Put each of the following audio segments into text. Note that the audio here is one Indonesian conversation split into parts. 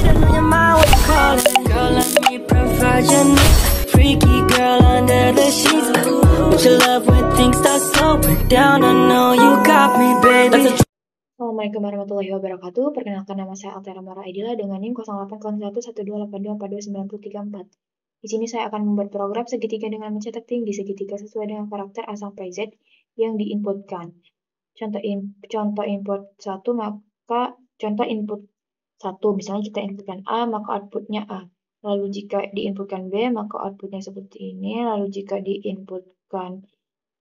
Put on your mind, what you call it? Girl, let me provide your needs. Freaky girl under the sheets. But your love when things start slowing down. I know you got me, baby. Assalamualaikum warahmatullahi wabarakatuh. Perkenalkan, nama saya Altera Mara Aidila dengan NIM 08011282429034. Di sini saya akan membuat program segitiga dengan mencetak tinggi segitiga sesuai dengan karakter A sampai Z yang diinputkan. Contoh input 1, maka contoh input 1, misalnya kita inputkan A, maka outputnya A. Lalu jika diinputkan B, maka outputnya seperti ini. Lalu jika diinputkan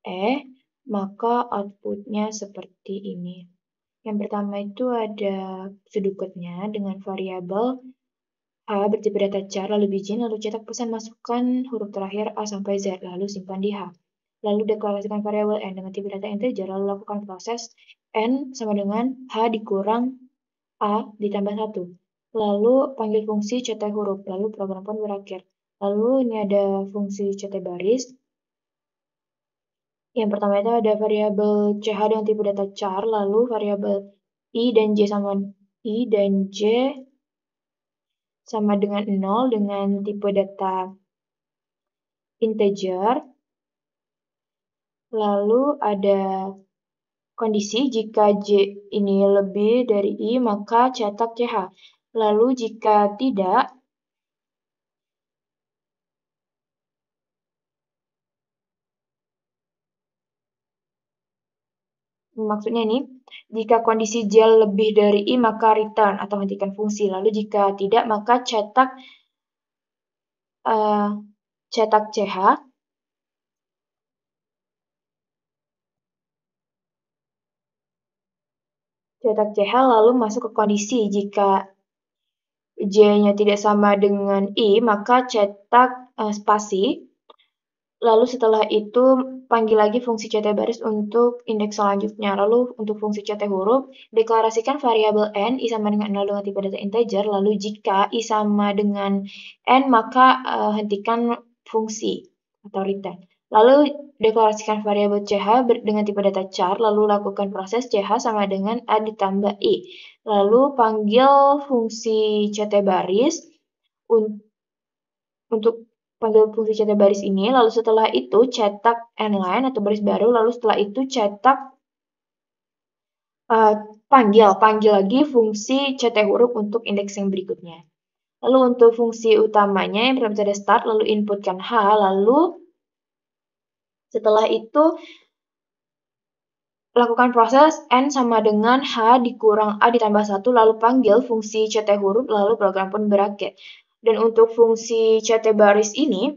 E, maka outputnya seperti ini. Yang pertama itu ada sudut-kutnya dengan variabel H bertipe data char, lalu begin, lalu cetak pesan masukkan huruf terakhir A sampai Z, lalu simpan di H. Lalu deklarasikan variabel N dengan tipe data integer, lalu lakukan proses N sama dengan H dikurang A ditambah 1. Lalu panggil fungsi cetak huruf, lalu program pun berakhir. Lalu ini ada fungsi cetak baris. Yang pertama itu ada variabel CH dengan tipe data char, lalu variabel I dan J sama dengan 0 dengan tipe data integer. Lalu ada kondisi jika J ini lebih dari I maka cetak CH. Lalu jika tidak, maksudnya ini, jika kondisi J lebih dari I maka return atau hentikan fungsi. Lalu jika tidak maka cetak CH. Cetak CH lalu masuk ke kondisi jika J-nya tidak sama dengan I maka cetak spasi. Lalu setelah itu panggil lagi fungsi cetak baris untuk indeks selanjutnya. Lalu untuk fungsi cetak huruf, deklarasikan variabel N, I sama dengan 0 dengan tipe data integer. Lalu jika I sama dengan N, maka hentikan fungsi atau return. Lalu deklarasikan variabel CH dengan tipe data char, lalu lakukan proses CH sama dengan A ditambah I. Lalu panggil fungsi cetak baris untuk panggil fungsi cetak baris ini, lalu setelah itu cetak n-line atau baris baru, lalu setelah itu cetak panggil lagi fungsi cetak huruf untuk indeks yang berikutnya. Lalu untuk fungsi utamanya yang pertama ada start, lalu inputkan H, lalu setelah itu lakukan proses N sama dengan H dikurang A ditambah 1, lalu panggil fungsi cetak huruf, lalu program pun berakhir. Dan untuk fungsi cetak baris ini,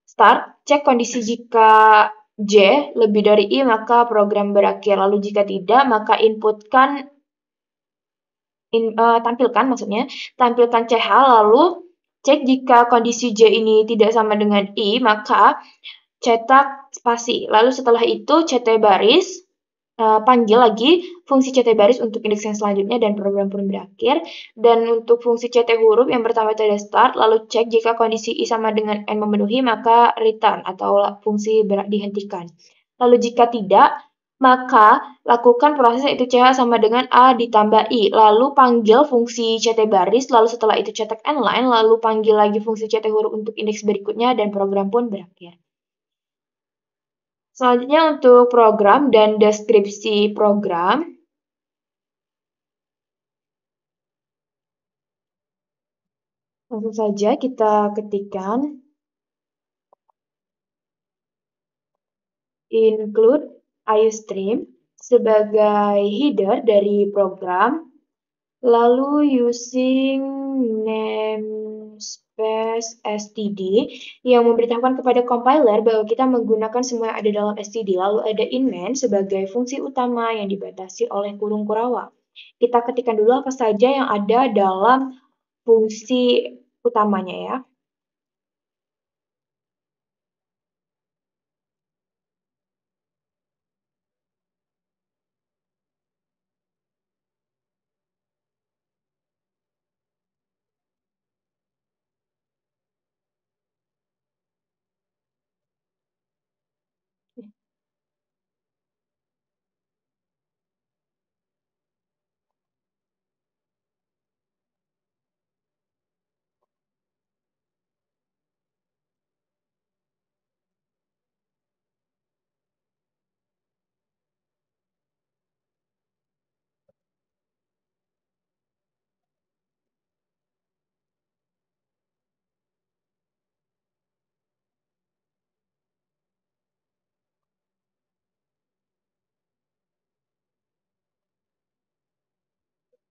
start, cek kondisi jika J lebih dari I maka program berakhir. Lalu jika tidak maka tampilkan CH, lalu cek jika kondisi J ini tidak sama dengan I maka cetak spasi. Lalu setelah itu cetak baris, panggil lagi fungsi cetak baris untuk indeks yang selanjutnya dan program pun berakhir. Dan untuk fungsi cetak huruf yang pertama itu ada start, lalu cek jika kondisi I sama dengan N memenuhi maka return atau fungsi dihentikan. Lalu jika tidak, maka lakukan proses itu CH sama dengan A ditambah I. Lalu panggil fungsi cetak baris, lalu setelah itu cetak n-line, lalu panggil lagi fungsi cetak huruf untuk indeks berikutnya dan program pun berakhir. Selanjutnya untuk program dan deskripsi program. Langsung saja kita ketikkan include iostream sebagai header dari program. Lalu using namespace std yang memberitahukan kepada compiler bahwa kita menggunakan semua yang ada dalam std. Lalu ada inmain sebagai fungsi utama yang dibatasi oleh kurung kurawa. Kita ketikkan dulu apa saja yang ada dalam fungsi utamanya ya.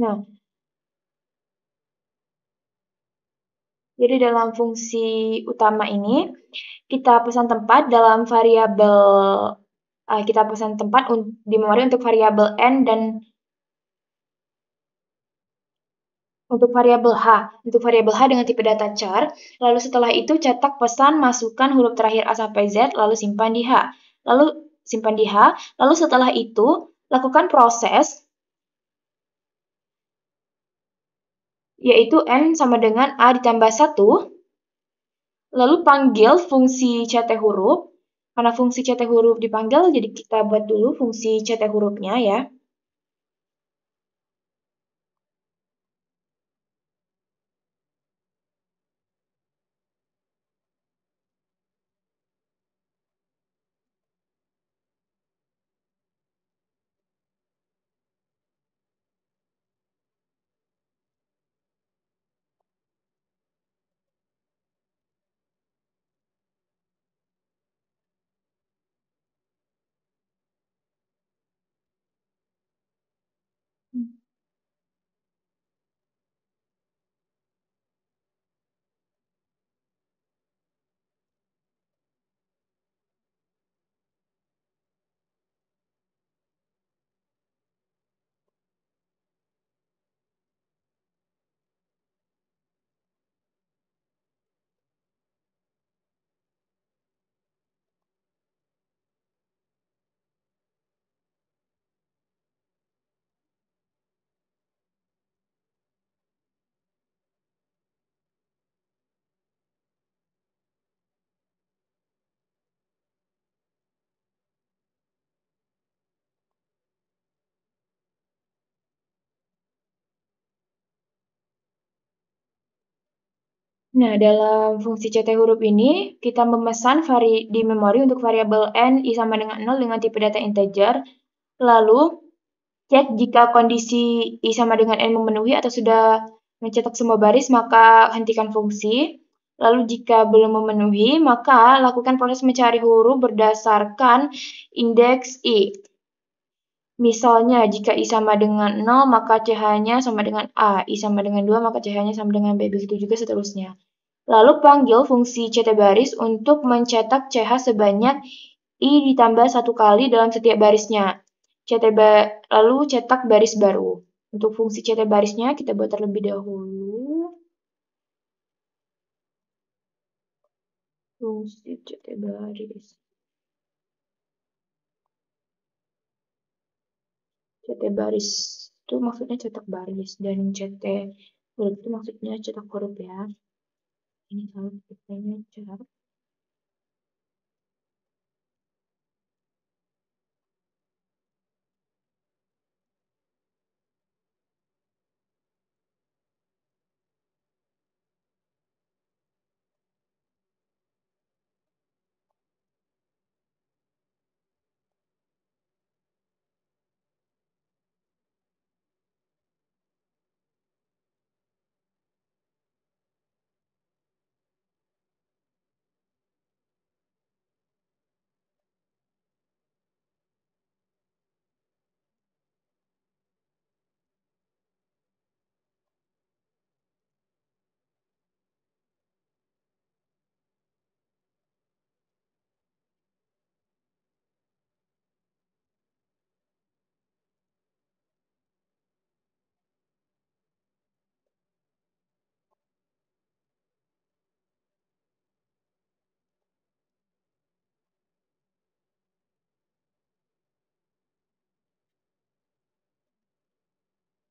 Nah, jadi dalam fungsi utama ini, kita pesan tempat dalam variabel kita pesan tempat di memori untuk variabel n dan untuk variabel h. Untuk variabel h dengan tipe data char, lalu setelah itu cetak pesan, masukkan huruf terakhir A sampai Z, lalu simpan di h. Lalu setelah itu lakukan proses yaitu n sama dengan A ditambah 1, lalu panggil fungsi ct huruf. Karena fungsi ct huruf dipanggil, jadi kita buat dulu fungsi ct hurufnya ya. Nah, dalam fungsi ct huruf ini, kita memesan di memori untuk variabel n i sama dengan 0 dengan tipe data integer, lalu cek jika kondisi i sama dengan n memenuhi atau sudah mencetak semua baris, maka hentikan fungsi. Lalu jika belum memenuhi, maka lakukan proses mencari huruf berdasarkan indeks i. Misalnya, jika i sama dengan 0, maka ch-nya sama dengan a. I sama dengan 2, maka ch-nya sama dengan b. Begitu juga seterusnya. Lalu panggil fungsi ct baris untuk mencetak ch sebanyak i ditambah 1 kali dalam setiap barisnya. Lalu cetak baris baru. Untuk fungsi ct barisnya kita buat terlebih dahulu. Fungsi ct baris. Ct baris itu maksudnya cetak baris, dan ct huruf itu maksudnya cetak huruf ya. Ini kalau tipenya cetak.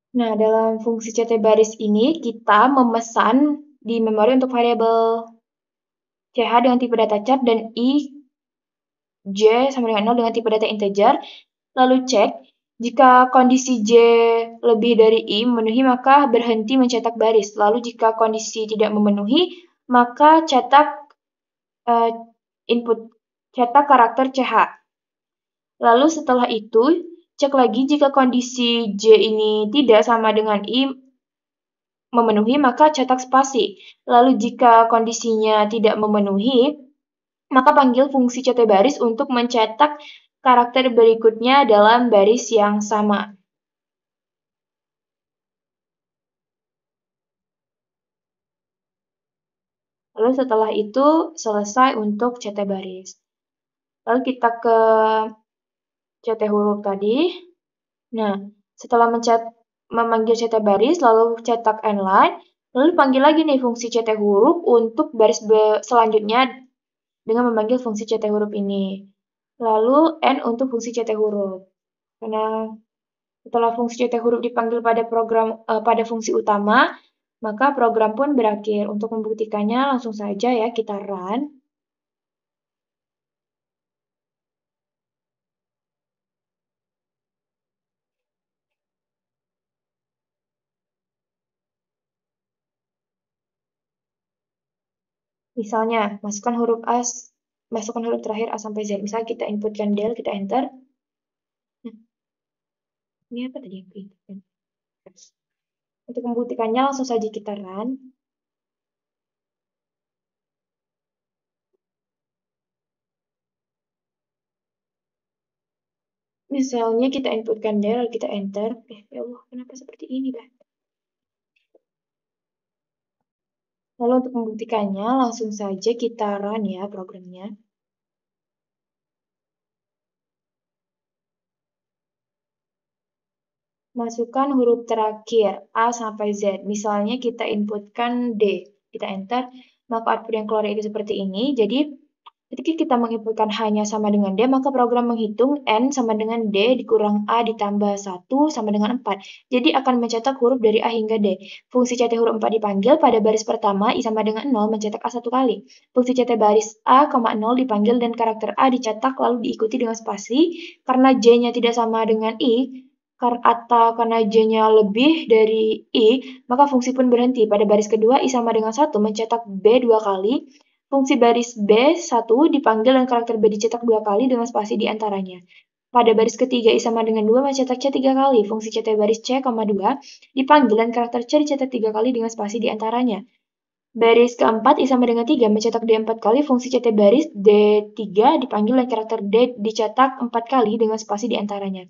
Nah, dalam fungsi ct baris ini, kita memesan di memori untuk variabel ch dengan tipe data char dan i j sama dengan 0 dengan tipe data integer. Lalu cek, jika kondisi j lebih dari i memenuhi, maka berhenti mencetak baris. Lalu jika kondisi tidak memenuhi, maka cetak cetak karakter ch. Lalu setelah itu, cek lagi jika kondisi j ini tidak sama dengan i memenuhi, maka cetak spasi. Lalu jika kondisinya tidak memenuhi, maka panggil fungsi ct baris untuk mencetak karakter berikutnya dalam baris yang sama. Lalu setelah itu selesai untuk CT baris. Lalu kita ke CT huruf tadi. Nah, setelah memanggil CT baris, lalu cetak end line, lalu panggil lagi nih fungsi CT huruf untuk baris selanjutnya dengan memanggil fungsi CT huruf ini. Lalu N untuk fungsi CT huruf. Karena setelah fungsi CT huruf dipanggil pada fungsi utama, maka program pun berakhir. Untuk membuktikannya langsung saja ya kita run. Misalnya, masukkan huruf terakhir A sampai Z. Misalnya kita inputkan del, kita enter. Ini apa tadi yang inputkan? Untuk membuktikannya langsung saja kita run. Misalnya kita inputkan del, kita enter. Ya Allah, kenapa seperti ini, Bah? Lalu untuk membuktikannya, langsung saja kita run ya programnya. Masukkan huruf terakhir A sampai Z. Misalnya kita inputkan D, kita enter, maka output yang keluar itu seperti ini. Jadi ketika kita menginputkan hanya sama dengan D, maka program menghitung N sama dengan D dikurang A ditambah 1 sama dengan 4. Jadi akan mencetak huruf dari A hingga D. Fungsi CT huruf 4 dipanggil pada baris pertama, I sama dengan 0 mencetak A 1 kali. Fungsi CT baris A, 0 dipanggil dan karakter A dicetak lalu diikuti dengan spasi. Karena J-nya tidak sama dengan I, atau karena J-nya lebih dari I, maka fungsi pun berhenti. Pada baris kedua, I sama dengan 1 mencetak B 2 kali. Fungsi baris B1 dipanggil dan karakter B dicetak 2 kali dengan spasi di antaranya. Pada baris ketiga, I sama dengan 2 mencetak C 3 kali. Fungsi CT baris C, 2 dipanggil dan karakter C dicetak 3 kali dengan spasi di antaranya. Baris keempat, I sama dengan 3 mencetak D 4 kali. Fungsi CT baris D3 dipanggil dan karakter D dicetak 4 kali dengan spasi di antaranya.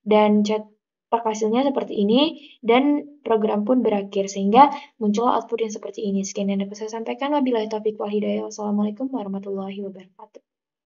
Dan cetak hasilnya seperti ini, dan program pun berakhir, sehingga muncul output yang seperti ini. Sekian yang dapat saya sampaikan. Wabillahi taufiq wal hidayah. Wassalamualaikum warahmatullahi wabarakatuh.